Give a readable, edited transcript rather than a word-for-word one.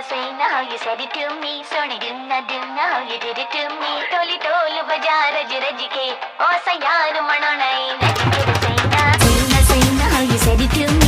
sayna how you said it to me. Soni dunna how you did it to me. Toli tol baja raj raj ke. O sa yaar mananai nachi sayna how you said it to me.